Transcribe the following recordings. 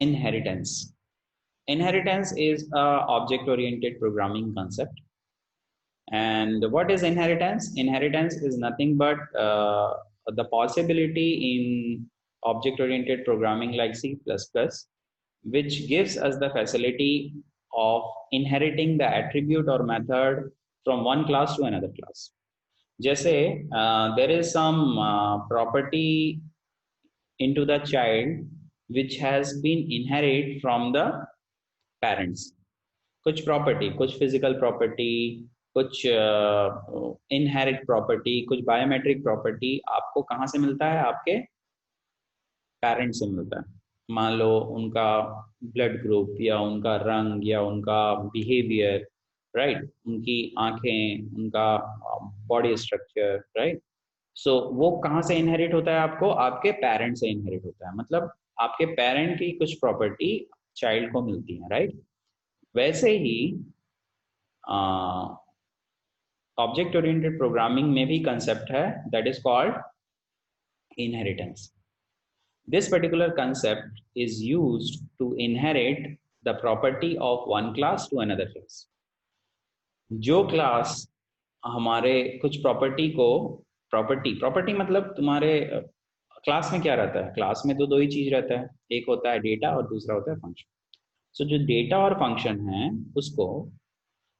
Inheritance. Inheritance is a object-oriented programming concept. And what is inheritance? Inheritance is nothing but the possibility in object-oriented programming like C++, which gives us the facility of inheriting the attribute or method from one class to another class. जैसे there is some property into the child which has been inherited from the parents. कुछ property, कुछ physical property, कुछ inherit property, कुछ biometric property आपको कहाँ से मिलता है? आपके पेरेंट से मिलता है। मान लो उनका ब्लड ग्रुप या उनका रंग या उनका बिहेवियर, राइट, उनकी आंखें, उनका बॉडी स्ट्रक्चर, राइट। सो वो कहाँ से इनहेरिट होता है? आपको आपके पेरेंट से इनहेरिट होता है, मतलब आपके पेरेंट की कुछ प्रॉपर्टी चाइल्ड को मिलती है, राइट। वैसे ही ऑब्जेक्ट ओरिएंटेड प्रोग्रामिंग में भी कंसेप्ट है that is called inheritance. This particular concept is used to inherit the property of one class to another class. जो क्लास हमारे कुछ प्रॉपर्टी को, प्रॉपर्टी मतलब तुम्हारे क्लास में क्या रहता है? क्लास में तो दो ही चीज रहता है, एक होता है डेटा और दूसरा होता है फंक्शन. सो जो डेटा और फंक्शन है उसको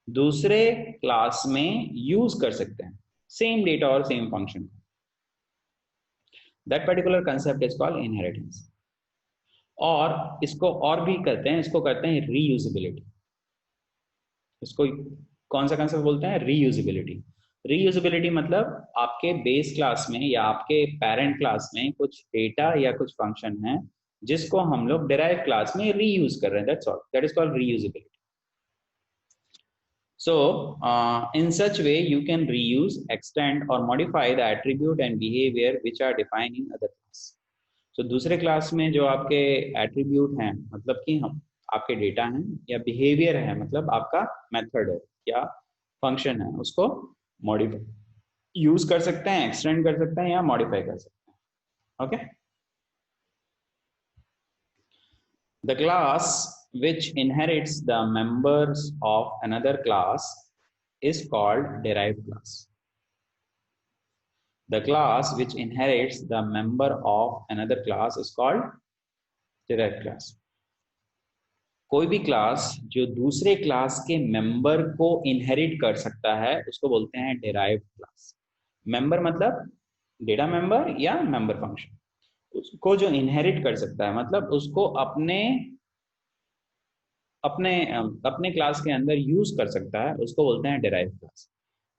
दूसरे क्लास में यूज कर सकते हैं, सेम डेटा और same function. That particular concept is called inheritance. और इसको और भी करते हैं, इसको करते हैं रीयूजेबिलिटी. इसको कौन सा कंसेप्ट बोलते हैं? रीयूजेबिलिटी. रीयूजेबिलिटी मतलब आपके बेस क्लास में या आपके पेरेंट क्लास में कुछ डेटा या कुछ फंक्शन है जिसको हम लोग डिराइव क्लास में रीयूज कर रहे हैं. That's all. That is called reusability. So, in such way, you can reuse, extend, or modify the attribute and behavior which are defined in other class. So, दूसरे class में जो आपके attribute हैं, मतलब कि हम आपके डेटा हैं, या बिहेवियर है मतलब आपका मेथड है या फंक्शन है, उसको मॉडिफाई यूज कर सकते हैं, एक्सटेंड कर सकते हैं या मॉडिफाई कर सकते हैं. Okay. The class which inherits the members of another class is called derived class. The class which inherits the member of another class is called derived class. कोई भी क्लास जो दूसरे क्लास के मेंबर को inherit कर सकता है उसको बोलते हैं डिराइव्ड क्लास. मेंबर मतलब डेटा मेंबर या मेंबर फंक्शन. उसको जो इनहेरिट कर सकता है मतलब उसको अपने अपने अपने क्लास के अंदर यूज कर सकता है, उसको बोलते हैं derived class.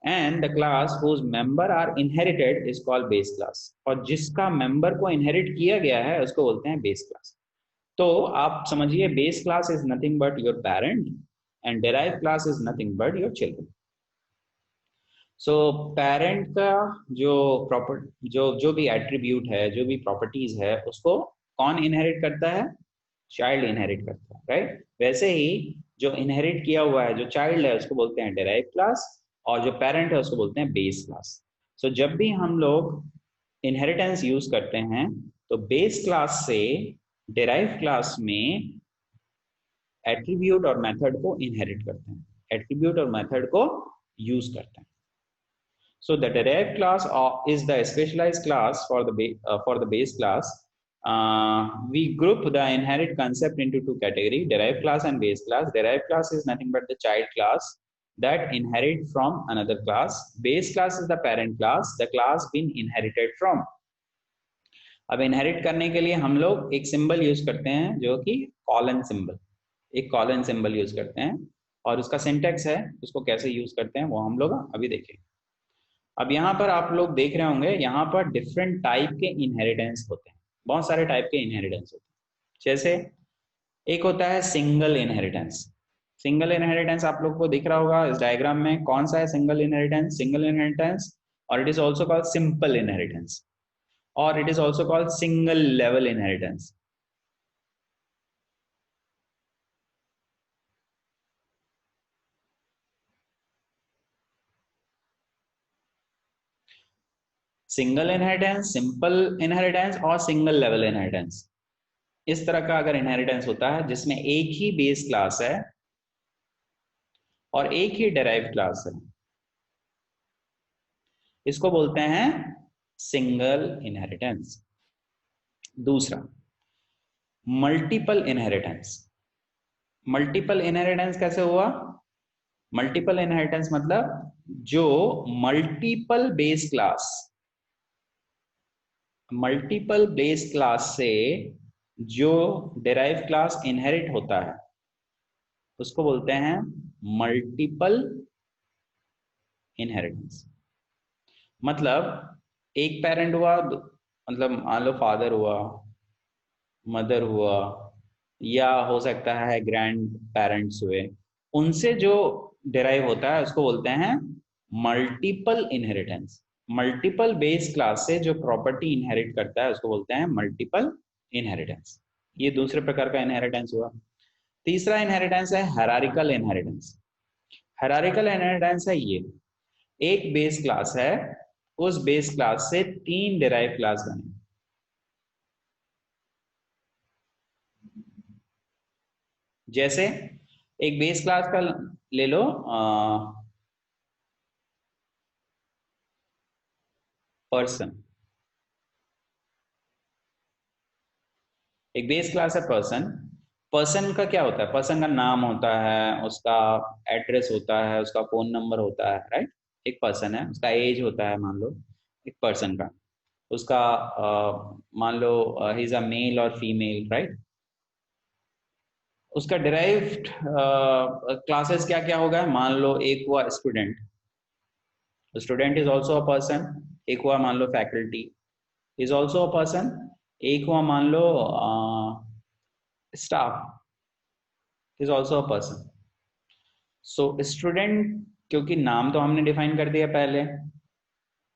And the class whose member are inherited is called base class. और जिसका मेंबर को इनहेरिट किया गया है उसको बोलते हैं बेस क्लास. तो आप समझिए, base class is nothing but your parent and derived class is nothing but your children. So parent का जो प्रॉपर जो भी एट्रीब्यूट है, जो भी प्रॉपर्टीज है, उसको कौन इनहेरिट करता है? चाइल्ड इनहेरिट करता है, राइट. वैसे ही जो इनहेरिट किया हुआ है, जो चाइल्ड है, उसको बोलते हैं डिराइव्ड क्लास, और जो पेरेंट है उसको बोलते हैं बेस क्लास. सो जब भी हम लोग इनहेरिटेंस यूज करते हैं तो बेस क्लास से डिराइव्ड क्लास में एट्रीब्यूट और मेथड को इनहेरिट करते हैं, एट्रीब्यूट और मेथड को यूज करते हैं. So the derived class is the specialized class for the base class. We group the inherit concept into two categories: derived class and base class. Derived class is nothing but the child class that inherit from another class. Base class is the parent class, the class been inherited from. अब inherit करने के लिए हम लोग एक symbol use करते हैं जो कि कॉलन सिंबल. एक कॉलन सिंबल यूज करते हैं और उसका सिंटेक्स है, उसको कैसे यूज करते हैं वो हम लोग अभी देखेंगे. अब यहाँ पर आप लोग देख रहे होंगे, यहाँ पर डिफरेंट टाइप के इनहेरिटेंस होते हैं, बहुत सारे टाइप के इनहेरिटेंस होते हैं. जैसे एक होता है सिंगल इनहेरिटेंस. सिंगल इनहेरिटेंस आप लोग को दिख रहा होगा इस डायग्राम में. कौन सा है सिंगल इनहेरिटेंस? सिंगल इनहेरिटेंस, और it is also called simple inheritance, और it is also called single level inheritance. Single inheritance, simple inheritance और सिंगल लेवल इनहेरिटेंस. इस तरह का अगर इनहेरिटेंस होता है जिसमें एक ही बेस क्लास है और एक ही डेराइव क्लास है, इसको बोलते हैं सिंगल इनहेरिटेंस। दूसरा, मल्टीपल इनहेरिटेंस। मल्टीपल इनहेरिटेंस कैसे हुआ? मल्टीपल इनहेरिटेंस मतलब जो multiple base class, multiple base class से जो डेराइव क्लास इनहेरिट होता है उसको बोलते हैं मल्टीपल इनहेरिटेंस। मतलब एक पेरेंट हुआ, मतलब मान लो फादर हुआ, मदर हुआ, या हो सकता है ग्रैंड पेरेंट्स हुए, उनसे जो डिराइव होता है उसको बोलते हैं multiple inheritance. Multiple base class से जो प्रॉपर्टी इनहेरिट करता है उसको बोलते हैं मल्टीपल इनहेरिटेंस। ये दूसरे प्रकार का इनहेरिटेंस हुआ। तीसरा इनहेरिटेंस है हायरार्किकल इनहेरिटेंस। हायरार्किकल इनहेरिटेंस है ये, एक बेस क्लास है, उस बेस क्लास से तीन डिराइव क्लास बने। जैसे एक बेस क्लास का ले लो, पर्सन। एक बेस क्लास है पर्सन। पर्सन का क्या होता है? पर्सन का नाम होता है, उसका एड्रेस होता है, उसका फोन नंबर होता है, राइट। एक पर्सन है, उसका एज होता है मान लो, एक पर्सन का, उसका मान लो ही इज अ मेल और फीमेल, राइट। उसका डिराइव्ड क्लासेस क्या क्या होगा? मान लो एक हुआ student, student is also a person. एक हुआ मान लो faculty, is also a person. एक हुआ मान लो staff, is also a person. So student, क्योंकि नाम तो हमने डिफाइन कर दिया पहले,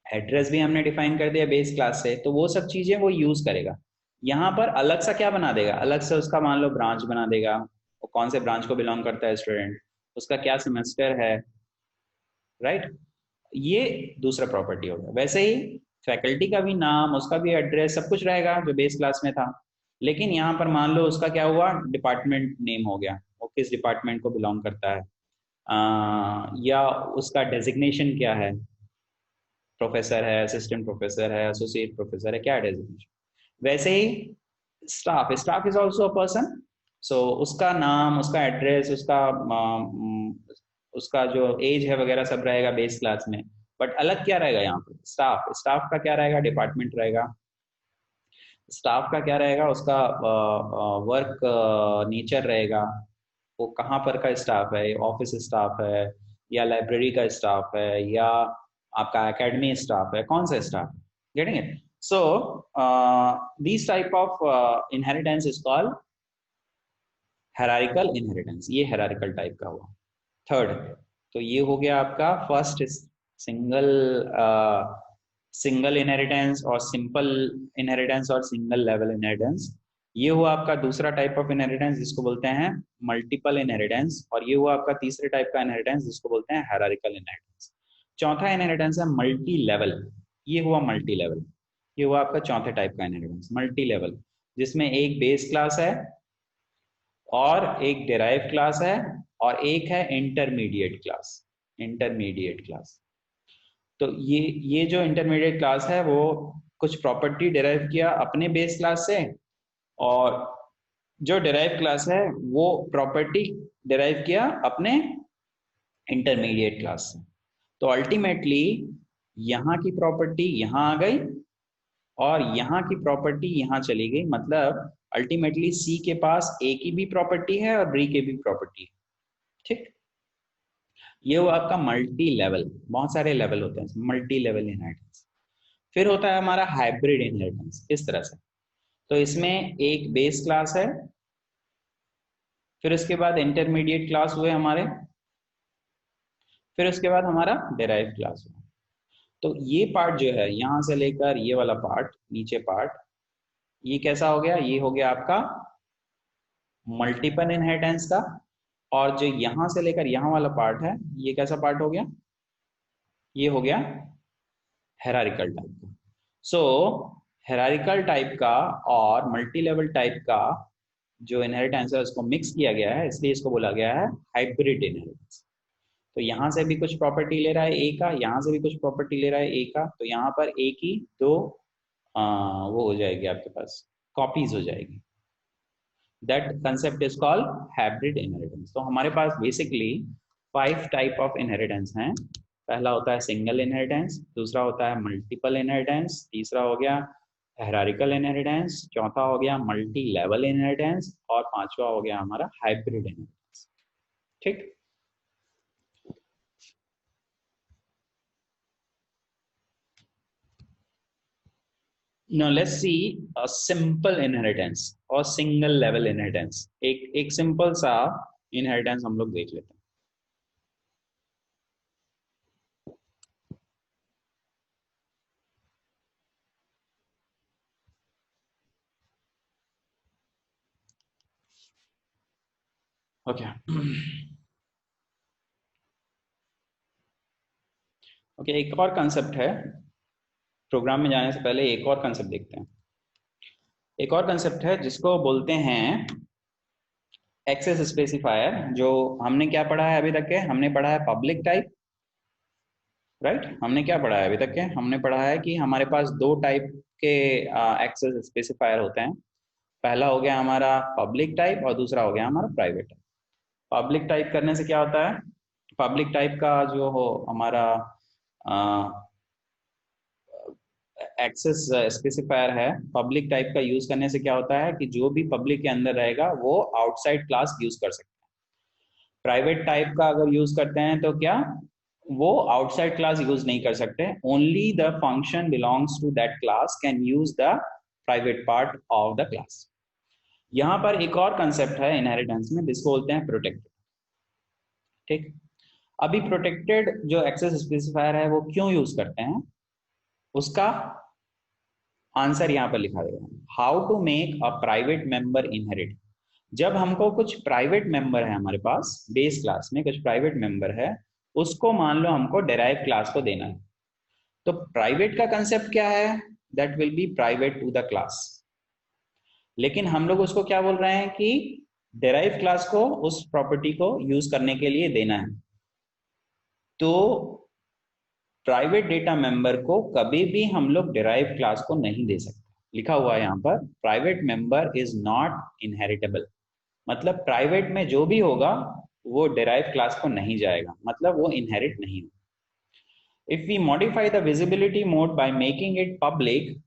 एड्रेस भी हमने डिफाइन कर दिया बेस क्लास से, तो वो सब चीजें वो यूज करेगा। यहाँ पर अलग सा क्या बना देगा? अलग से उसका मान लो ब्रांच बना देगा, वो कौन से ब्रांच को बिलोंग करता है स्टूडेंट, उसका क्या सेमेस्टर है, राइट। ये दूसरा प्रॉपर्टी होगा। वैसे ही फैकल्टी का भी नाम, उसका भी एड्रेस, सब कुछ रहेगा जो बेस क्लास में था। लेकिन यहाँ पर मान लो उसका क्या हुआ, डिपार्टमेंट नेम हो गया, वो किस डिपार्टमेंट को बिलोंग करता है, या उसका डेजिग्नेशन क्या है, प्रोफेसर है, असिस्टेंट प्रोफेसर है, एसोसिएट प्रोफेसर है, क्या डेजिग्नेशन। वैसे ही staff, staff is also a person. So उसका नाम, उसका एड्रेस, उसका जो एज है वगैरह सब रहेगा बेस क्लास में। बट अलग क्या रहेगा यहाँ पे? स्टाफ, स्टाफ का क्या रहेगा? डिपार्टमेंट रहेगा। स्टाफ का क्या रहेगा? उसका वर्क नेचर रहेगा, वो कहाँ पर का स्टाफ है, ऑफिस स्टाफ है या लाइब्रेरी का स्टाफ है या आपका एकेडमी स्टाफ है, कौन सा staff? Getting it? So this type of inheritance is called hierarchical inheritance. ये हायरार्किकल टाइप का हुआ। थर्ड, तो ये हो गया आपका फर्स्ट, सिंगल सिंगल इनहेरिटेंस और सिंपल इनहेरिटेंस और सिंगल लेवल इनहेरिटेंस। ये हुआ आपका दूसरा टाइप ऑफ इनहेरिटेंस जिसको बोलते हैं मल्टीपल इनहेरिटेंस। और ये हुआ आपका तीसरे टाइप का इनहेरिटेंस जिसको बोलते हैं हायरार्किकल इनहेरिटेंस। चौथा इनहेरिटेंस है मल्टी लेवल। ये हुआ मल्टी लेवल, ये हुआ आपका चौथे टाइप का इनहेरिटेंस, मल्टी लेवल, जिसमें एक बेस क्लास है और एक डिराइव क्लास है और एक है इंटरमीडिएट क्लास। इंटरमीडिएट क्लास, तो ये जो इंटरमीडिएट क्लास है वो कुछ प्रॉपर्टी डिराइव किया अपने बेस क्लास से, और जो डिराइव क्लास है वो प्रॉपर्टी डिराइव किया अपने इंटरमीडिएट क्लास से। तो अल्टीमेटली यहाँ की प्रॉपर्टी यहाँ आ गई और यहाँ की प्रॉपर्टी यहाँ चली गई। मतलब अल्टीमेटली सी के पास ए की भी प्रॉपर्टी है और बी की भी प्रॉपर्टी है, ठीक। ये वो आपका मल्टी लेवल, बहुत सारे लेवल होते हैं मल्टी लेवल इनहेरिटेंस। फिर होता है हमारा हाइब्रिड इनहेरिटेंस। इस तरह से, तो इसमें एक बेस क्लास है, फिर उसके बाद इंटरमीडिएट क्लास हुए हमारे, फिर उसके बाद हमारा डेराइव क्लास हुआ। तो ये पार्ट जो है यहां से लेकर ये वाला पार्ट, नीचे पार्ट, ये कैसा हो गया? ये हो गया आपका मल्टीपल इनहेरिटेंस का। और जो यहां से लेकर यहां वाला पार्ट है, ये कैसा पार्ट हो गया? ये हो गया हायरार्किकल टाइप का। सो हायरार्किकल टाइप का और मल्टी लेवल टाइप का जो इनहेरिटेंस है उसको मिक्स किया गया है, इसलिए इसको बोला गया है हाइब्रिड इनहेरिटेंस। तो यहाँ से भी कुछ प्रॉपर्टी ले रहा है ए का, यहाँ से भी कुछ प्रॉपर्टी ले रहा है ए का, तो यहाँ पर ए की दो वो हो जाएगी आपके पास, कॉपीज हो जाएगी। That concept is called hybrid inheritance. तो हमारे पास बेसिकली 5 टाइप ऑफ इनहेरिटेंस हैं। पहला होता है सिंगल इनहेरिटेंस, दूसरा होता है मल्टीपल इनहेरिटेंस, तीसरा हो गया हायरार्किकल इनहेरिटेंस, चौथा हो गया मल्टी लेवल इनहेरिटेंस, और पांचवा हो गया हमारा हाइब्रिड इनहेरिटेंस। ठीक। Now let's see a simple inheritance और single level inheritance। एक सिंपल सा inheritance हम लोग देख लेते हैं। ओके ओके, एक और कंसेप्ट है, प्रोग्राम में जाने से पहले एक और कंसेप्ट देखते हैं। एक और कंसेप्ट है जिसको बोलते हैं एक्सेस स्पेसिफायर। जो हमने क्या पढ़ा है अभी तक के, हमने पढ़ा है पब्लिक टाइप, राइट। हमने क्या पढ़ा है अभी तक के, हमने पढ़ा है कि हमारे पास दो टाइप के एक्सेस स्पेसिफायर होते हैं। पहला हो गया हमारा पब्लिक टाइप और दूसरा हो गया हमारा प्राइवेट टाइप। पब्लिक टाइप करने से क्या होता है, पब्लिक टाइप का जो हो हमारा एक्सेस स्पेसिफायर है, पब्लिक टाइप का यूज करने से क्या होता है कि जो भी पब्लिक के अंदर रहेगा वो आउटसाइड क्लास यूज कर सकता है। प्राइवेट टाइप का अगर यूज करते हैं तो क्या, वो आउटसाइड क्लास यूज नहीं कर सकते। Only the function belongs to that class can use the private part of the class. यहाँ पर एक और कंसेप्ट है इनहेरिटेंस में जिसको बोलते हैं प्रोटेक्टेड। ठीक। अभी प्रोटेक्टेड जो एक्सेस स्पेसिफायर है वो क्यों यूज करते हैं, उसका आंसर यहाँ पर लिखा गया है। How to make a private member inherit. जब हमको कुछ प्राइवेट मेंबर है हमारे पास, बेस क्लास में कुछ प्राइवेट मेंबर है, उसको मान लो हमको डेराइव क्लास को देना है। तो प्राइवेट का कंसेप्ट क्या है, that will be private to the class. लेकिन हम लोग उसको क्या बोल रहे हैं कि डेराइव क्लास को उस प्रॉपर्टी को यूज करने के लिए देना है। तो प्राइवेट डेटा मेंबर को कभी भी हम लोग डेराइव क्लास को नहीं दे सकते। लिखा हुआ है यहाँ पर, private member is not inheritable. मतलब प्राइवेट में जो भी होगा वो डेराइव क्लास को नहीं जाएगा, मतलब वो इनहेरिट नहीं होगा। If we modify the visibility mode by making it public,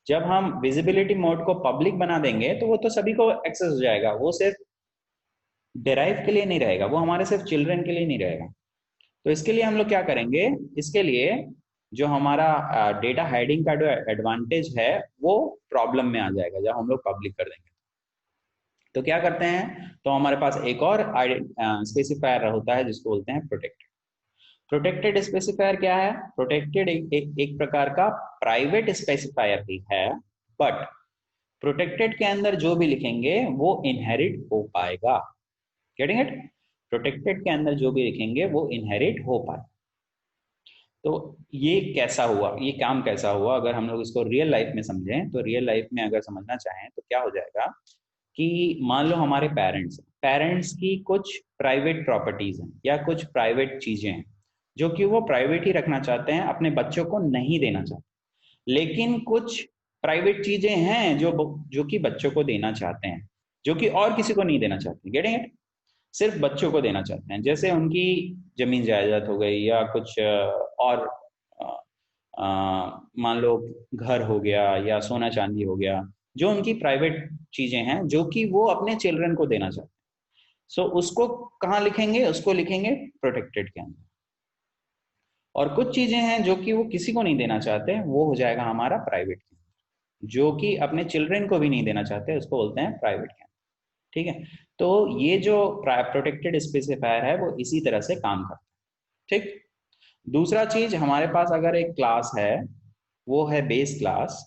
जब हम विजिबिलिटी मोड को पब्लिक बना देंगे तो वो तो सभी को एक्सेस हो जाएगा, वो सिर्फ डेराइव के लिए नहीं रहेगा, वो हमारे सिर्फ चिल्ड्रन के लिए नहीं रहेगा। तो इसके लिए हम लोग क्या करेंगे, इसके लिए जो हमारा डेटा हाइडिंग का जो एडवांटेज है वो प्रॉब्लम में आ जाएगा जब हम लोग पब्लिक कर देंगे। तो क्या करते हैं, तो हमारे पास एक और स्पेसिफायर होता है जिसको बोलते हैं प्रोटेक्टेड। प्रोटेक्टेड स्पेसिफायर क्या है, प्रोटेक्टेड एक प्रकार का प्राइवेट स्पेसिफायर भी है, बट प्रोटेक्टेड के अंदर जो भी लिखेंगे वो इनहेरिट हो पाएगा। गेटिंग इट, प्रोटेक्टेड के अंदर जो भी लिखेंगे वो इनहेरिट हो पाए। तो ये कैसा हुआ, ये काम कैसा हुआ, अगर हम लोग इसको रियल लाइफ में समझें, तो रियल लाइफ में अगर समझना चाहें तो क्या हो जाएगा कि मान लो हमारे पेरेंट्स की कुछ प्राइवेट प्रॉपर्टीज हैं या कुछ प्राइवेट चीजें हैं जो कि वो प्राइवेट ही रखना चाहते हैं, अपने बच्चों को नहीं देना चाहते। लेकिन कुछ प्राइवेट चीजें हैं जो कि बच्चों को देना चाहते हैं, जो कि और किसी को नहीं देना चाहते। गेटिंग इट, सिर्फ बच्चों को देना चाहते हैं। जैसे उनकी जमीन जायदाद हो गई या कुछ और मान लो घर हो गया या सोना चांदी हो गया, जो उनकी प्राइवेट चीजें हैं जो कि वो अपने चिल्ड्रन को देना चाहते हैं। सो उसको कहाँ लिखेंगे, उसको लिखेंगे प्रोटेक्टेड के अंदर। और कुछ चीजें हैं जो कि वो किसी को नहीं देना चाहते, वो हो जाएगा हमारा प्राइवेट के अंदर। जो कि अपने चिल्ड्रन को भी नहीं देना चाहते उसको बोलते हैं प्राइवेट के अंदर। ठीक है। तो ये जो प्रोटेक्टेड स्पेसिफायर है वो इसी तरह से काम करता है। ठीक। दूसरा चीज, हमारे पास अगर एक क्लास है, वो है बेस क्लास।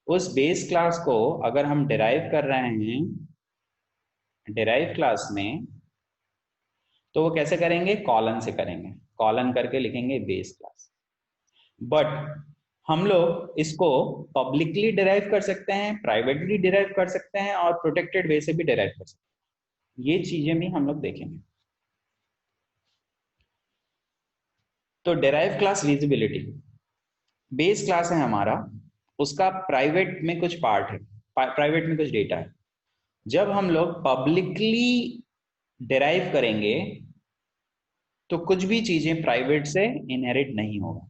उस बेस क्लास को अगर हम डिराइव कर रहे हैं डिराइव क्लास में, तो वो कैसे करेंगे, कॉलन से करेंगे। कॉलन करके लिखेंगे बेस क्लास। बट हम लोग इसको पब्लिकली डिराइव कर सकते हैं, प्राइवेटली डिराइव कर सकते हैं और प्रोटेक्टेड वे से भी डिराइव कर सकते हैं। ये चीजें भी हम लोग देखेंगे। तो डिराइव क्लास लीजिबिलिटी, बेस क्लास है हमारा, उसका प्राइवेट में कुछ पार्ट है, प्राइवेट में कुछ डेटा है। जब हम लोग पब्लिकली डिराइव करेंगे तो कुछ भी चीजें प्राइवेट से इनहेरिट नहीं होगा,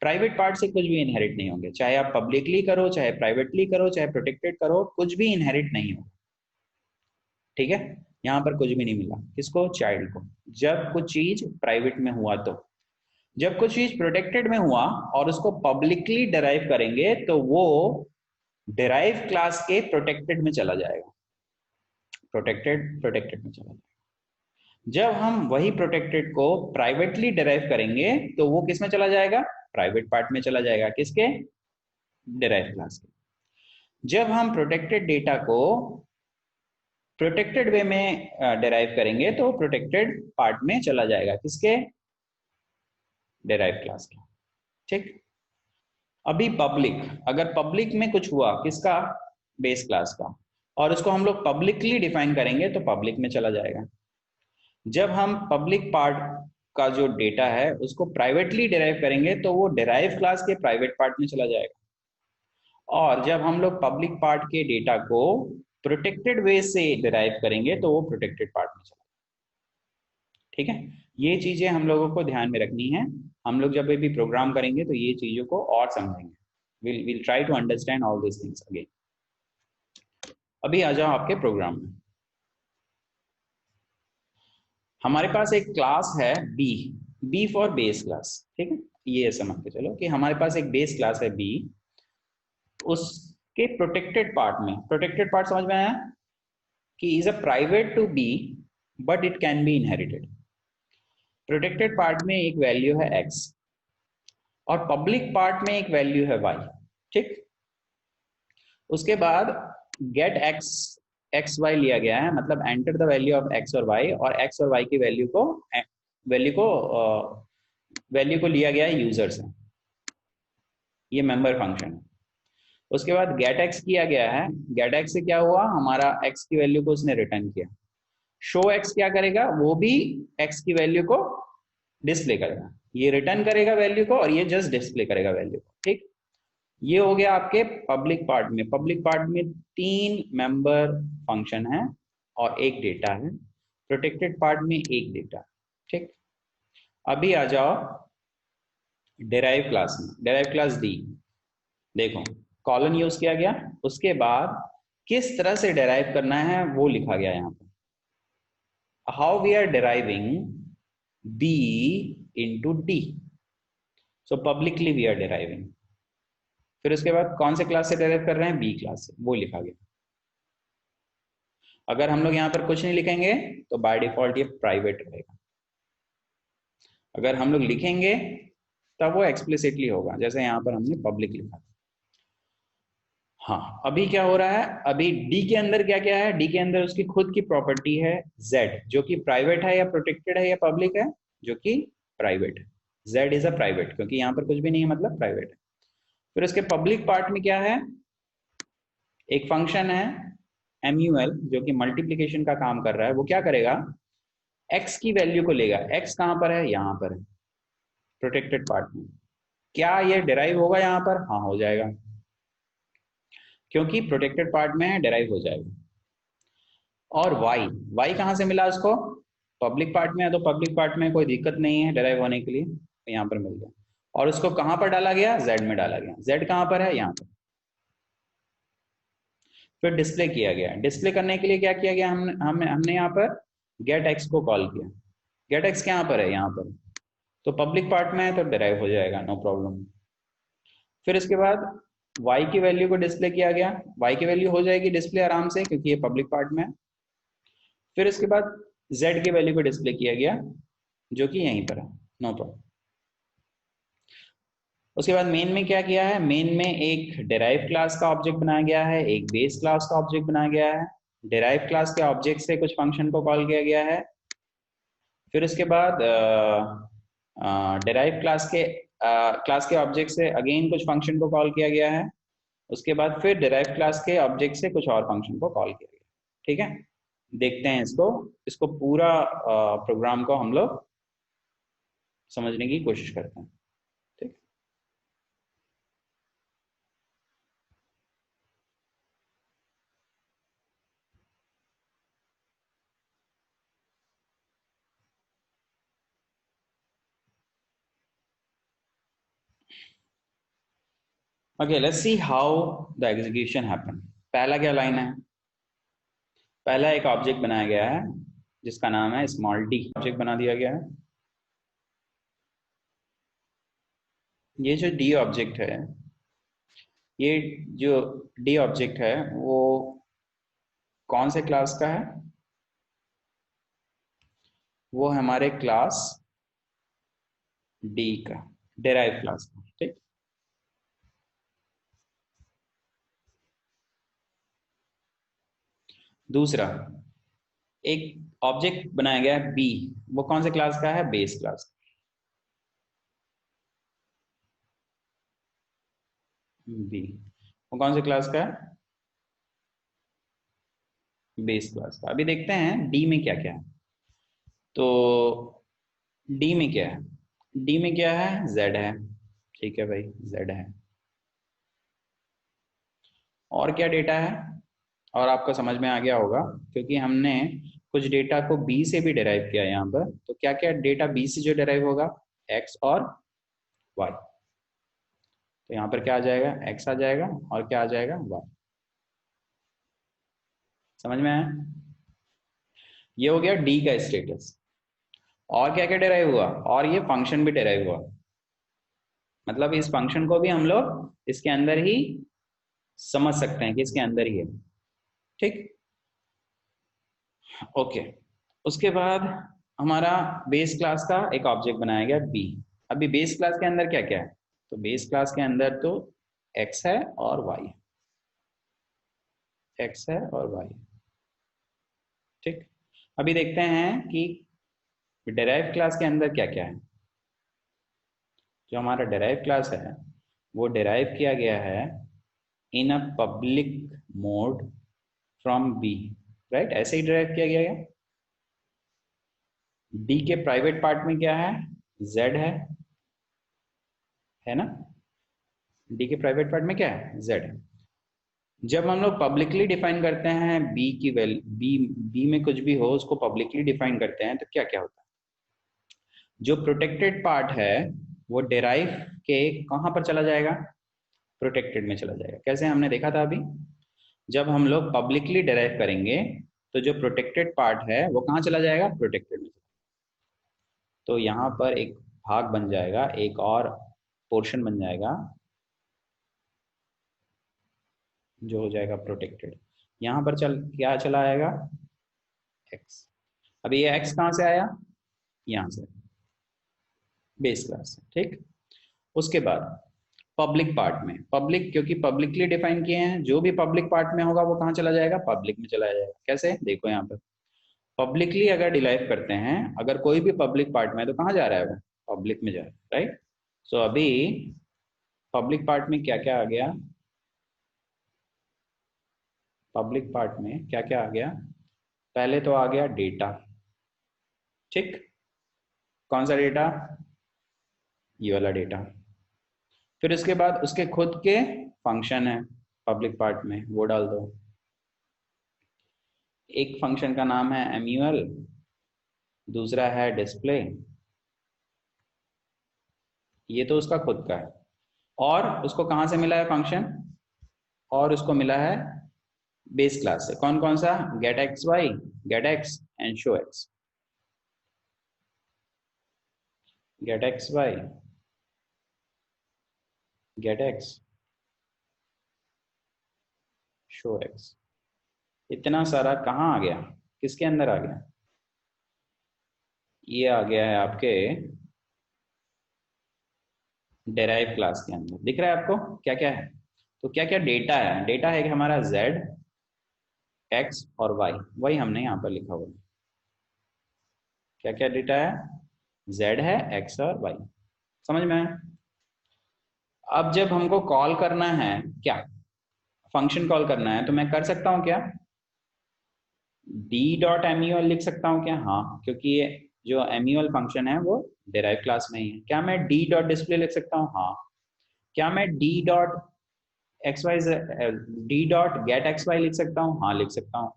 प्राइवेट पार्ट से कुछ भी इनहेरिट नहीं होंगे, चाहे आप पब्लिकली करो, चाहे प्राइवेटली करो, चाहे प्रोटेक्टेड करो, कुछ भी इनहेरिट नहीं होगा। ठीक है, यहां पर कुछ भी नहीं मिला किसको, चाइल्ड को। जब कुछ चीज प्राइवेट में हुआ तो, जब कुछ चीज प्रोटेक्टेड में हुआ और उसको पब्लिकली डिराइव करेंगे तो वो डिराइव क्लास के प्रोटेक्टेड में चला जाएगा, प्रोटेक्टेड में चला जाएगा। जब हम वही प्रोटेक्टेड को प्राइवेटली डिराइव करेंगे तो वो किस में चला जाएगा, प्राइवेट पार्ट में चला जाएगा, किसके, डिराइव क्लास के। जब हम प्रोटेक्टेड डेटा को प्रोटेक्टेड वे में डिराइव करेंगे तो प्रोटेक्टेड पार्ट में चला जाएगा, किसके, डिराइव क्लास के। ठीक, अभी पब्लिक, अगर पब्लिक में कुछ हुआ किसका, बेस क्लास का, और उसको हम लोग पब्लिकली डिफाइन करेंगे तो पब्लिक में चला जाएगा। जब हम पब्लिक पार्ट का जो डेटा है उसको प्राइवेटली डिराइव करेंगे तो वो डिराइव क्लास के प्राइवेट पार्ट में चला जाएगा। और जब हम लोग पब्लिक पार्ट के डेटा को प्रोटेक्टेड वे से डिराइव करेंगे तो वो प्रोटेक्टेड पार्ट में चला जाएगा। ठीक है, ये चीजें हम लोगों को ध्यान में रखनी है। हम लोग जब भी प्रोग्राम करेंगे तो ये चीजों को और समझेंगे। we'll try to understand all these things again. अभी आ जाओ आपके प्रोग्राम में। हमारे पास एक क्लास है बी फॉर बेस क्लास। ठीक है, ये समझ के चलो कि हमारे पास एक बेस क्लास है बी, उसके प्रोटेक्टेड पार्ट में, प्रोटेक्टेड पार्ट समझ में आया कि is a private to B but it can be inherited. Protected part में एक वैल्यू है एक्स और पब्लिक पार्ट में एक वैल्यू है वाई। ठीक, उसके बाद गेट एक्स एक्स वाई लिया गया है, मतलब enter the value of x और वाई, और एक्स और वाई की वैल्यू को लिया गया है यूजर से, ये मेंबर फंक्शन है। उसके बाद गेट एक्स किया गया है, गेट एक्स से क्या हुआ, हमारा एक्स की वैल्यू को उसने रिटर्न किया। शो एक्स क्या करेगा, वो भी एक्स की वैल्यू को डिस्प्ले करेगा, ये रिटर्न करेगा वैल्यू को और ये जस्ट डिस्प्ले करेगा वैल्यू को। ठीक, ये हो गया आपके पब्लिक पार्ट में। पब्लिक पार्ट में 3 मेंबर फंक्शन है और एक डेटा है, प्रोटेक्टेड पार्ट में एक डेटा। ठीक, अभी आ जाओ डिराइव क्लास में, डिराइव क्लास डी। देखो कॉलन यूज किया गया, उसके बाद किस तरह से डिराइव करना है वो लिखा गया यहाँ पे, how we are deriving B into D. So publicly we are deriving, फिर उसके बाद कौन से क्लास से डिराइव कर रहे हैं, बी क्लास से, वो लिखा गया। अगर हम लोग यहाँ पर कुछ नहीं लिखेंगे तो बाय डिफॉल्ट ये प्राइवेट रहेगा, अगर हम लोग लिखेंगे तब वो एक्सप्लिसिटली होगा, जैसे यहाँ पर हमने पब्लिक लिखा। हाँ, अभी क्या हो रहा है, अभी डी के अंदर क्या क्या है, डी के अंदर उसकी खुद की प्रॉपर्टी है जेड, जो कि प्राइवेट है या प्रोटेक्टेड है या पब्लिक है, जो कि प्राइवेट है। जेड इज अ प्राइवेट, क्योंकि यहाँ पर कुछ भी नहीं है मतलब प्राइवेट है। फिर उसके पब्लिक पार्ट में क्या है, एक फंक्शन है MUL जो कि मल्टीप्लीकेशन का काम कर रहा है। वो क्या करेगा, x की वैल्यू को लेगा, x कहाँ पर है, यहाँ पर है प्रोटेक्टेड पार्ट में। क्या ये डिराइव होगा यहाँ पर, हाँ हो जाएगा, क्योंकि प्रोटेक्टेड पार्ट में है, डिराइव हो जाएगा। और y कहाँ से मिला उसको, पब्लिक पार्ट में है, तो पब्लिक पार्ट में कोई दिक्कत नहीं है डिराइव होने के लिए, तो यहाँ पर मिल गया। और उसको कहाँ पर डाला गया, z में डाला गया। z कहाँ पर है, यहाँ पर। फिर डिस्प्ले किया गया, डिस्प्ले करने के लिए क्या किया गया, हमने यहाँ पर गेट एक्स को कॉल किया। गेट एक्स कहाँ पर है, यहाँ पर, तो पब्लिक पार्ट में है तो डिराइव हो जाएगा, नो प्रॉब्लम। फिर इसके बाद y की वैल्यू को डिस्प्ले किया गया, y की वैल्यू हो जाएगी डिस्प्ले आराम से क्योंकि ये पब्लिक पार्ट में है। फिर इसके बाद z की वैल्यू को डिस्प्ले किया गया जो कि यहीं पर है, नो प्रॉब्लम। उसके बाद मेन में क्या किया है, मेन में एक डिराइव क्लास का ऑब्जेक्ट बनाया गया है, एक बेस क्लास का ऑब्जेक्ट बनाया गया है। डिराइव क्लास के ऑब्जेक्ट से कुछ फंक्शन को कॉल किया गया है। फिर उसके बाद डिराइव क्लास के क्लास के ऑब्जेक्ट से अगेन कुछ फंक्शन को कॉल किया गया है, उसके बाद फिर डिराइव क्लास के ऑब्जेक्ट से कुछ और फंक्शन को कॉल किया गया। ठीक है, देखते हैं इसको इसको पूरा प्रोग्राम को हम लोग समझने की कोशिश करते हैं। ठीक, okay, let's see how the execution happen. पहला क्या लाइन है? पहला एक ऑब्जेक्ट बनाया गया है जिसका नाम है स्मॉल डी, ऑब्जेक्ट बना दिया गया है। ये जो डी ऑब्जेक्ट है, ये जो डी ऑब्जेक्ट है वो कौन से क्लास का है? वो हमारे क्लास डी का, डिराइव क्लास का। ठीक, दूसरा एक ऑब्जेक्ट बनाया गया है बी, वो कौन से क्लास का है? बेस क्लास का। बी वो कौन से क्लास का है? बेस क्लास का। अभी देखते हैं डी में क्या क्या है। तो डी में क्या है? डी में क्या है? जेड है। ठीक है भाई, जेड है। और क्या डेटा है? और आपको समझ में आ गया होगा क्योंकि हमने कुछ डेटा को बी से भी डिराइव किया यहाँ पर। तो क्या क्या डेटा बी से जो डिराइव होगा? एक्स और वाई। तो यहाँ पर क्या आ जाएगा? एक्स आ जाएगा और क्या आ जाएगा? वाई। समझ में आया? ये हो गया डी का स्टेटस। और क्या क्या डिराइव हुआ? और ये फंक्शन भी डिराइव हुआ, मतलब इस फंक्शन को भी हम लोग इसके अंदर ही समझ सकते हैं कि इसके अंदर ही है। ठीक, ओके। उसके बाद हमारा बेस क्लास का एक ऑब्जेक्ट बनाया गया बी। अभी बेस क्लास के अंदर क्या क्या है? तो बेस क्लास के अंदर तो एक्स है और वाई है, एक्स है और वाई है। ठीक, अभी देखते हैं कि डिराइव क्लास के अंदर क्या क्या है। जो हमारा डिराइव क्लास है वो डिराइव किया गया है in a public mode from B, right? ऐसे ही डिराइव किया गया है। डी के प्राइवेट पार्ट में क्या है? जेड है ना? डी के प्राइवेट पार्ट में क्या है? जेड है। जब हम लोग पब्लिकली डिफाइन करते हैं बी की वैल्यू, बी में कुछ भी हो उसको पब्लिकली डिफाइन करते हैं, तो क्या क्या होता है? जो प्रोटेक्टेड पार्ट है वो डिराइव के कहाँ पर चला जाएगा? प्रोटेक्टेड में चला जाएगा। कैसे? हमने देखा था अभी, जब हम लोग पब्लिकली डिराइव करेंगे तो जो प्रोटेक्टेड पार्ट है वो कहाँ चला जाएगा? प्रोटेक्टेड में। तो यहाँ पर एक भाग बन जाएगा, एक और पोर्शन बन जाएगा जो हो जाएगा प्रोटेक्टेड। यहाँ पर चल क्या चला आएगा? एक्स। अभी ये एक्स कहाँ से आया? यहाँ से, बेस क्लास से। ठीक, उसके बाद पब्लिक पार्ट में, पब्लिक क्योंकि पब्लिकली डिफाइन किए हैं, जो भी पब्लिक पार्ट में होगा वो कहाँ चला जाएगा? पब्लिक में चला जाएगा। कैसे? देखो यहाँ पर पब्लिकली अगर डिराइव करते हैं, अगर कोई भी पब्लिक पार्ट में है तो कहाँ जा रहा है? वो पब्लिक में जा रहा है, राइट? सो अभी पब्लिक पार्ट में क्या क्या आ गया? पब्लिक पार्ट में क्या क्या आ गया? पहले तो आ गया डेटा। ठीक, कौन सा डेटा? ये वाला डेटा। फिर उसके बाद उसके खुद के फंक्शन है पब्लिक पार्ट में, वो डाल दो। एक फंक्शन का नाम है एमयूएल, दूसरा है डिस्प्ले, ये तो उसका खुद का है। और उसको कहाँ से मिला है फंक्शन? और उसको मिला है बेस क्लास से। कौन कौन सा? Get X Y, get X and show X. Get X Y, get X, show X. इतना सारा कहाँ आ गया? किसके अंदर आ गया? ये आ गया है आपके डेराइव क्लास के अंदर। दिख रहा है आपको क्या क्या है? तो क्या क्या डेटा है? डेटा है कि हमारा z, x और y, वही हमने यहाँ पर लिखा हुआ है। क्या क्या डेटा है? z है, x और y। समझ में आया? अब जब हमको कॉल करना है क्या, फंक्शन कॉल करना है, तो मैं कर सकता हूँ क्या, डी डॉट एम्यूएल लिख सकता हूँ क्या? हाँ, क्योंकि ये जो एम्यूएल फंक्शन है वो डिराइव क्लास में ही है। क्या मैं डी डॉट डिस्प्ले लिख सकता हूँ? हाँ। क्या मैं D dot X Y D dot get X Y लिख सकता हूँ? हाँ, लिख सकता हूँ।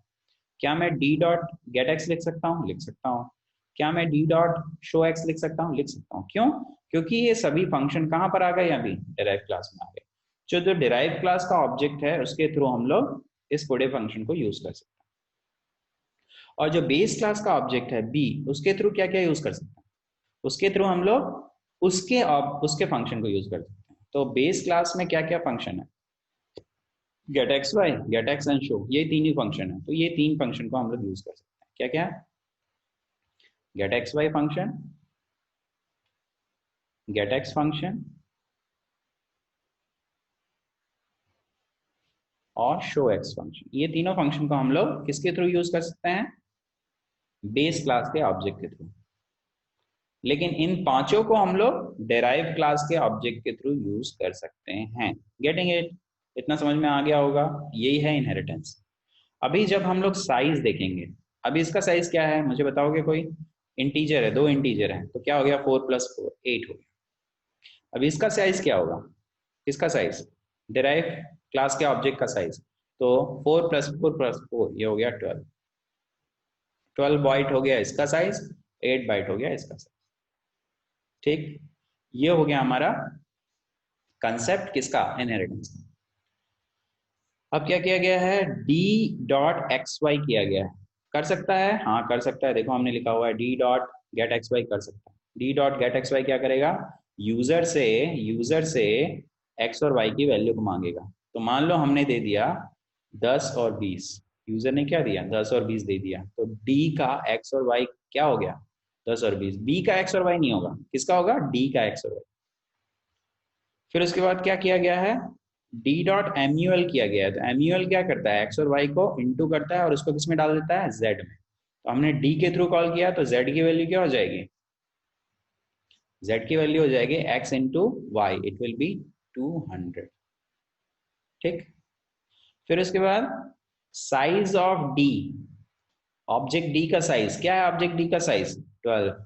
क्या मैं डी डॉट गेट एक्स लिख सकता हूँ? लिख सकता हूँ। क्या मैं डी डॉट शो एक्स लिख सकता हूँ? लिख सकता हूँ। क्यों? क्योंकि ये सभी फंक्शन कहाँ पर आ गए, अभी डिराइव क्लास में आ गए। जो डिराइव क्लास का ऑब्जेक्ट है उसके थ्रू हम लोग इस पूरे फंक्शन को यूज कर सकते हैं। और जो बेस क्लास का ऑब्जेक्ट है बी, उसके थ्रू क्या क्या यूज कर सकते हैं? उसके थ्रू हम लोग उसके फंक्शन को यूज कर सकते हैं। तो बेस क्लास में क्या क्या फंक्शन है, get X Y, get X and show, ये तीन ही फंक्शन है। तो ये तीन फंक्शन को हम लोग यूज कर सकते हैं। क्या क्या? Get X Y function, get X function और शो एक्स फंक्शन। ये तीनों फंक्शन को हम लोग किसके थ्रू यूज कर सकते हैं? बेस क्लास के ऑब्जेक्ट के थ्रू। लेकिन इन पांचों को हम लोग डेराइव क्लास के ऑब्जेक्ट के थ्रू यूज कर सकते हैं। Getting it? इतना समझ में आ गया होगा। यही है इनहेरिटेंस। अभी जब हम लोग साइज देखेंगे, अभी इसका साइज क्या है मुझे बताओगे कोई? इंटीजर है, दो इंटीजर है, तो क्या हो गया, 4 + 4 8 हो गया। अभी इसका साइज क्या होगा? इसका साइज डिराइव क्लास के ऑब्जेक्ट का साइज, तो 4 + 4 + 4 ये हो गया 12। 12 बाइट हो गया इसका साइज, 8 बाइट हो गया इसका साइज। ठीक, ये हो गया हमारा कंसेप्ट किसका, इनहेरिटेंस का। अब क्या किया गया है, डी डॉट एक्स वाई किया गया है। कर सकता है? हाँ कर सकता है। देखो हमने लिखा हुआ है D dot get X Y कर सकता है। D dot get X Y क्या करेगा, यूजर से एक्स और वाई की वैल्यू को मांगेगा। तो मान लो हमने दे दिया 10 और 20, यूजर ने क्या दिया, 10 और 20 दे दिया, तो डी का एक्स और वाई क्या हो गया, 10 और 20। बी का एक्स और वाई नहीं होगा, किसका होगा, डी का एक्स और वाई। फिर उसके बाद क्या किया गया है, डी डॉट एम्यूएल किया गया है। तो एम्यूएल क्या करता है, एक्स और वाई को इंटू करता है और उसको किस में डाल देता है, जेड में। तो हमने डी के थ्रू कॉल किया, तो जेड की वैल्यू क्या हो जाएगी, जेड की वैल्यू हो जाएगी X into Y, it will be 200। ठीक, फिर उसके बाद size of D, object D का साइज क्या है, ऑब्जेक्ट डी का साइज 12।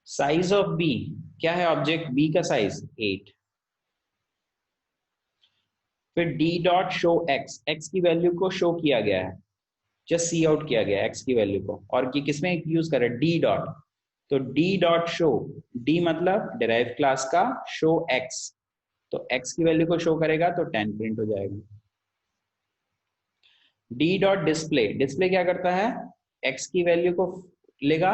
साइज ऑफ बी क्या है, ऑब्जेक्ट बी का साइज 8। फिर D dot show X, X की वैल्यू को शो किया गया है, जस्ट सी आउट किया गया एक्स की वैल्यू को, और ये किसमें यूज कर रहे हैं, डी डॉट। तो डी डॉट शो, डी मतलब डिराइव क्लास का, शो एक्स, तो एक्स की वैल्यू को शो करेगा तो 10 प्रिंट हो जाएगा। डी डॉट डिस्प्ले, डिस्प्ले क्या करता है, एक्स की वैल्यू को लेगा,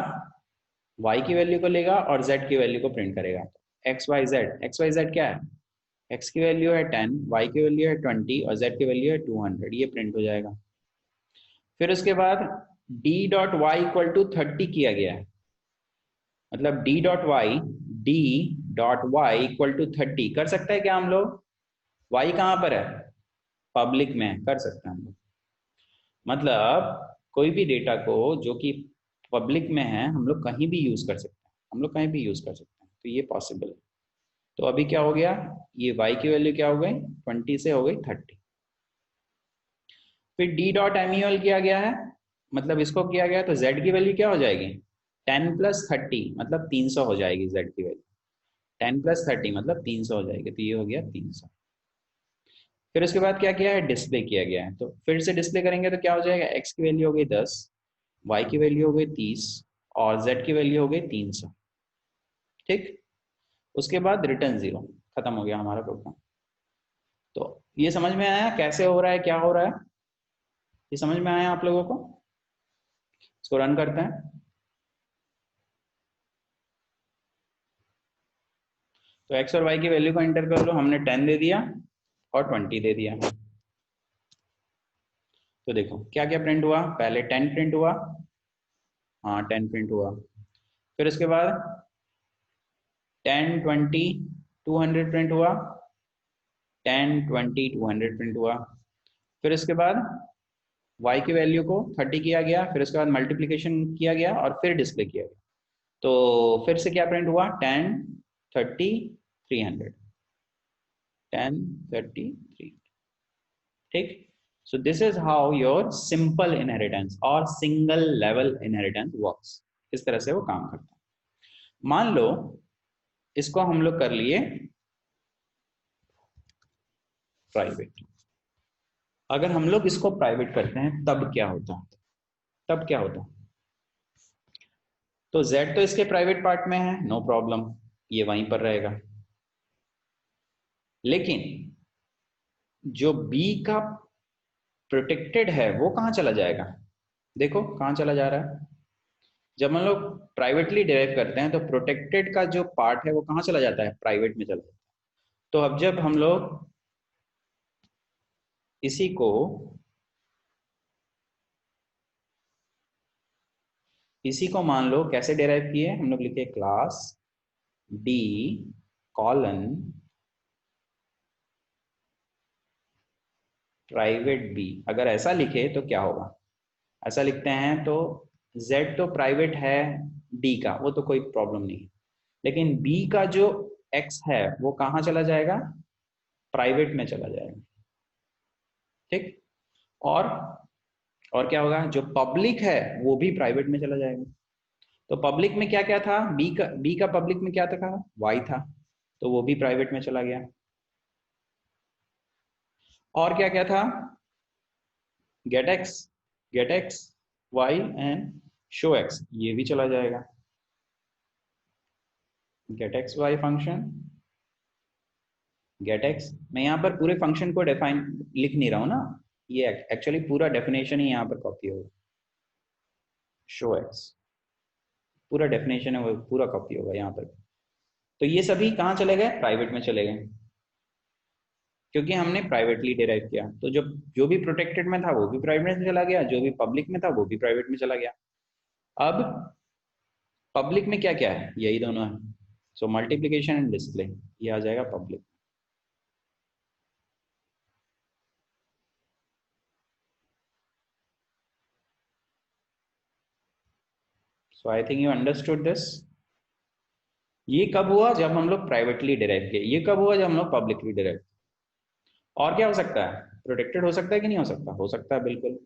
वाई की वैल्यू को लेगा और जेड की वैल्यू को प्रिंट करेगा। X Y Z, X Y Z क्या है, एक्स की वैल्यू है 10, वाई की वैल्यू है 20 और जेड की वैल्यू है 200, ये प्रिंट हो जाएगा। फिर उसके बाद D dot Y equal to 30 किया गया है, मतलब D dot Y equal to 30 कर सकते हैं क्या हम लोग, वाई कहाँ पर है, पब्लिक में, कर सकते हैं हम लोग। मतलब कोई भी डेटा को जो कि पब्लिक में है हम लोग कहीं भी यूज कर सकते हैं, हम लोग कहीं भी यूज कर सकते हैं, तो ये पॉसिबल है। तो अभी क्या हो गया, ये वाई की वैल्यू क्या हो गई, 20 से हो गई 30। फिर डी डॉट एम्यूएल किया गया है, मतलब इसको किया गया, तो जेड की वैल्यू क्या हो जाएगी, 10 + 30 मतलब 300 हो जाएगी जेड की वैल्यू, 10 + 30 मतलब 300 हो जाएगी, तो ये हो गया 300। फिर उसके बाद क्या किया है, डिस्प्ले किया गया है, तो फिर से डिस्प्ले करेंगे तो क्या हो जाएगा, एक्स की वैल्यू हो गई 10, वाई की वैल्यू हो गई 30 और जेड की वैल्यू हो गई 300। ठीक, उसके बाद रिटर्न 0, खत्म हो गया हमारा प्रोग्राम। तो ये समझ में आया कैसे हो रहा है, क्या हो रहा है, ये समझ में आया आप लोगों को? इसको रन करते हैं। तो एक्स और वाई की वैल्यू को एंटर कर लो, हमने 10 दे दिया और 20 दे दिया। तो देखो क्या क्या प्रिंट हुआ, पहले 10 प्रिंट हुआ, हाँ 10 प्रिंट हुआ। फिर उसके बाद 10 20 200 प्रिंट हुआ, 10 20 200 प्रिंट हुआ। फिर उसके बाद y की वैल्यू को 30 किया गया, फिर उसके बाद मल्टीप्लीकेशन किया गया और फिर डिस्प्ले किया गया। तो फिर से क्या प्रिंट हुआ, 10 30 300। 1033, ठीक। So this is how your simple inheritance और सिंगल लेवल इनहेरिटेंस वर्क्स, इस तरह से वो काम करता है। मान लो इसको हम लोग कर लिए प्राइवेट। अगर हम लोग इसको प्राइवेट करते हैं तब क्या होता है, तब क्या होता है? तो Z तो इसके प्राइवेट पार्ट में है, नो प्रॉब्लम, ये वहीं पर रहेगा। लेकिन जो B का प्रोटेक्टेड है वो कहाँ चला जाएगा? देखो कहाँ चला जा रहा है। जब हम लोग प्राइवेटली डिराइव करते हैं तो प्रोटेक्टेड का जो पार्ट है वो कहाँ चला जाता है? प्राइवेट में चला जाता है। तो अब जब हम लोग इसी को मान लो कैसे डिराइव किए, हम लोग लिखे class D colon private B। अगर ऐसा लिखे तो क्या होगा? ऐसा लिखते हैं तो Z तो प्राइवेट है D का, वो तो कोई प्रॉब्लम नहीं है, लेकिन B का जो X है वो कहाँ चला जाएगा? प्राइवेट में चला जाएगा, ठीक। और क्या होगा? जो पब्लिक है वो भी प्राइवेट में चला जाएगा। तो पब्लिक में क्या क्या था? B का पब्लिक में क्या था? Y था, तो वो भी प्राइवेट में चला गया। और क्या क्या था? Get X Y and show X, ये भी चला जाएगा। Get X Y function, get X, मैं यहाँ पर पूरे फंक्शन को डिफाइन लिख नहीं रहा हूँ ना, ये एक्चुअली पूरा डेफिनेशन ही यहाँ पर कॉपी होगा। शो एक्स पूरा डेफिनेशन है वो पूरा कॉपी होगा यहाँ पर। तो ये सभी कहाँ चले गए? प्राइवेट में चले गए, क्योंकि हमने प्राइवेटली डिराइव किया। तो जो भी प्रोटेक्टेड में था वो भी प्राइवेट में चला गया, जो भी पब्लिक में था वो भी प्राइवेट में चला गया। अब पब्लिक में क्या क्या है? यही दोनों है। सो मल्टीप्लीकेशन एंड डिस्प्ले, ये आ जाएगा public. So I think you understood this. ये कब हुआ? जब हम लोग प्राइवेटली डिराइव किए। ये कब हुआ? जब हम लोग पब्लिकली डिराइव। और क्या हो सकता है? प्रोटेक्टेड हो सकता है कि नहीं हो सकता? हो सकता है, बिल्कुल।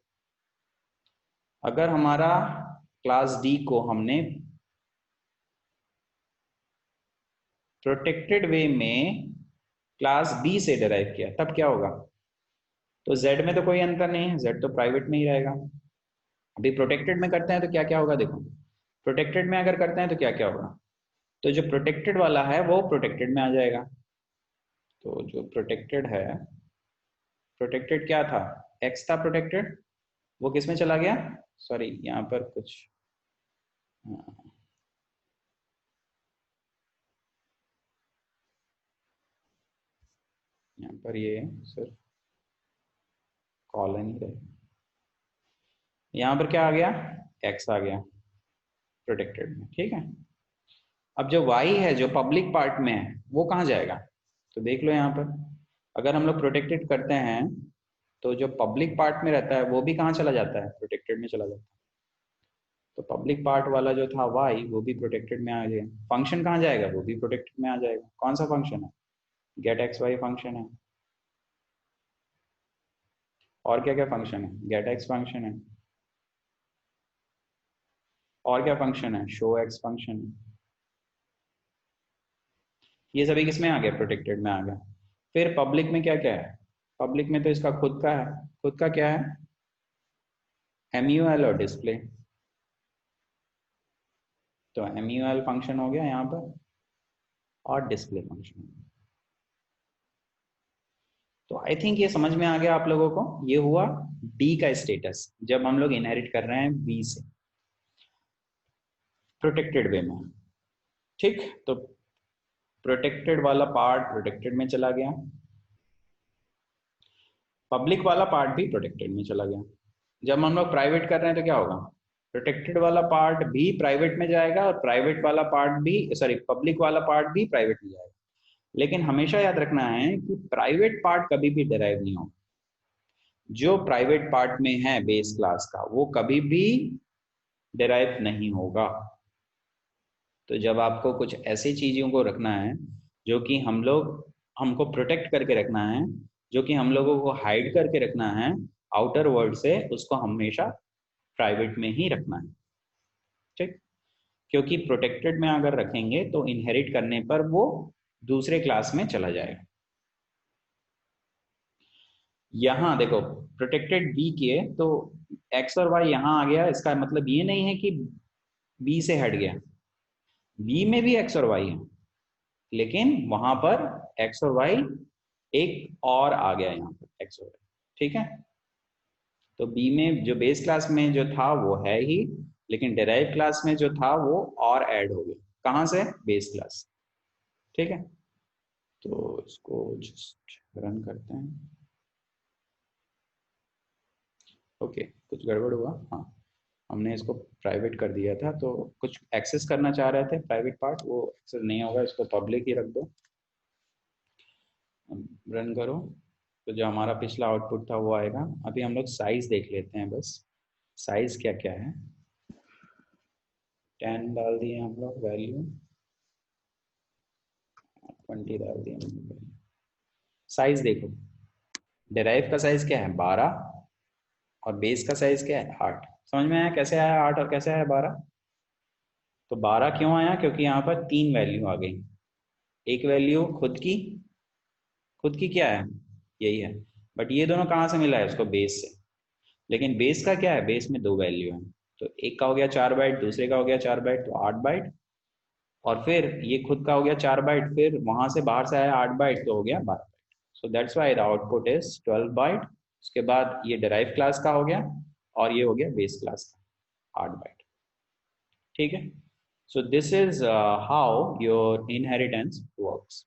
अगर हमारा क्लास डी को हमने प्रोटेक्टेड वे में क्लास बी से डिराइव किया, तब क्या होगा? तो जेड में तो कोई अंतर नहीं है, जेड तो प्राइवेट में ही रहेगा। अभी प्रोटेक्टेड में करते हैं तो क्या क्या होगा? देखो, प्रोटेक्टेड में अगर करते हैं तो क्या क्या होगा? तो जो प्रोटेक्टेड वाला है वो प्रोटेक्टेड में आ जाएगा। तो जो प्रोटेक्टेड है, प्रोटेक्टेड क्या था? एक्स था प्रोटेक्टेड, वो किस में चला गया? सॉरी, यहाँ पर कुछ यहाँ पर ये सिर्फ कॉलन ही रहे। यहाँ पर क्या आ गया? एक्स आ गया प्रोटेक्टेड में, ठीक है। अब जो y है जो पब्लिक पार्ट में है वो कहाँ जाएगा? तो देख लो यहाँ पर, अगर हम लोग प्रोटेक्टेड करते हैं तो जो पब्लिक पार्ट में रहता है वो भी कहाँ चला जाता है? प्रोटेक्टेड में चला जाता है। तो पब्लिक पार्ट वाला जो था y वो भी प्रोटेक्टेड में आ जाएगा। फंक्शन कहाँ जाएगा? वो भी प्रोटेक्टेड में आ जाएगा। कौन सा फंक्शन है? गेट एक्स वाई फंक्शन है। और क्या क्या फंक्शन है? गेट एक्स फंक्शन है। और क्या फंक्शन है? शो एक्स फंक्शन है। ये सभी किस में आ गया? प्रोटेक्टेड में आ गया। फिर पब्लिक में क्या क्या है? पब्लिक में तो इसका खुद का है। खुद का क्या है? MUL और डिस्प्ले। तो MUL फंक्शन हो गया यहाँ पर और डिस्प्ले फंक्शन। तो आई थिंक ये समझ में आ गया आप लोगों को। ये हुआ डी का स्टेटस जब हम लोग इनहेरिट कर रहे हैं बी से प्रोटेक्टेड वे में, ठीक। तो प्रोटेक्टेड वाला पार्ट प्रोटेक्टेड में चला गया, पब्लिक वाला पार्ट भी प्रोटेक्टेड में चला गया। जब हम लोग प्राइवेट कर रहे हैं तो क्या होगा? प्रोटेक्टेड वाला पार्ट भी प्राइवेट में जाएगा और प्राइवेट वाला पार्ट भी, सॉरी, पब्लिक वाला पार्ट भी प्राइवेट में जाएगा। लेकिन हमेशा याद रखना है कि प्राइवेट पार्ट कभी भी डिराइव नहीं होगा। जो प्राइवेट पार्ट में है बेस क्लास का वो कभी भी डिराइव नहीं होगा। तो जब आपको कुछ ऐसी चीजों को रखना है जो कि हम लोग हमको प्रोटेक्ट करके रखना है, जो कि हम लोगों को हाइड करके रखना है आउटर वर्ल्ड से, उसको हमेशा प्राइवेट में ही रखना है। ठीक, क्योंकि प्रोटेक्टेड में अगर रखेंगे तो इनहेरिट करने पर वो दूसरे क्लास में चला जाएगा। यहाँ देखो प्रोटेक्टेड बी किए तो एक्स और वाई यहाँ आ गया, इसका मतलब ये नहीं है कि बी से हट गया, बी में भी एक्स और वाई है, लेकिन वहां पर एक्स और वाई एक और आ गया यहाँ पर एक्स और वाई। ठीक है, तो बी में जो बेस क्लास में जो था वो है ही, लेकिन डेराइव क्लास में जो था वो और ऐड हो गया, कहाँ से, बेस क्लास। ठीक है, तो इसको जस्ट रन करते हैं। ओके, कुछ गड़बड़ हुआ, हाँ हमने इसको प्राइवेट कर दिया था, तो कुछ एक्सेस करना चाह रहे थे प्राइवेट पार्ट, वो एक्सेस नहीं होगा, इसको पब्लिक ही रख दो। रन करो, तो जो हमारा पिछला आउटपुट था वो आएगा। अभी हम लोग साइज देख लेते हैं बस, साइज क्या क्या है। 10 डाल दिए हम लोग वैल्यू, 20 डाल दिए हम लोग। साइज देखो, डेराइव का साइज क्या है 12, और बेस का साइज क्या है 8। समझ में आया कैसे आया 8 और कैसे आया 12? तो 12 क्यों आया, क्योंकि यहाँ पर 3 वैल्यू आ गई। एक वैल्यू खुद की, खुद की क्या है, यही है, बट ये दोनों कहाँ से मिला है, उसको बेस से। लेकिन बेस का क्या है, बेस में 2 वैल्यू है, तो एक का हो गया 4 बाइट, दूसरे का हो गया 4 बाइट, तो 8 बाइट, और फिर ये खुद का हो गया 4 बाइट, फिर वहां से बाहर से आया 8 बाइट, तो हो गया 12 byte. So that's why the output is 12 byte. उसके बाद ये डिराइव क्लास का हो गया, और ये हो गया बेस क्लास का 8 बाइट। ठीक है, so this is how your inheritance works.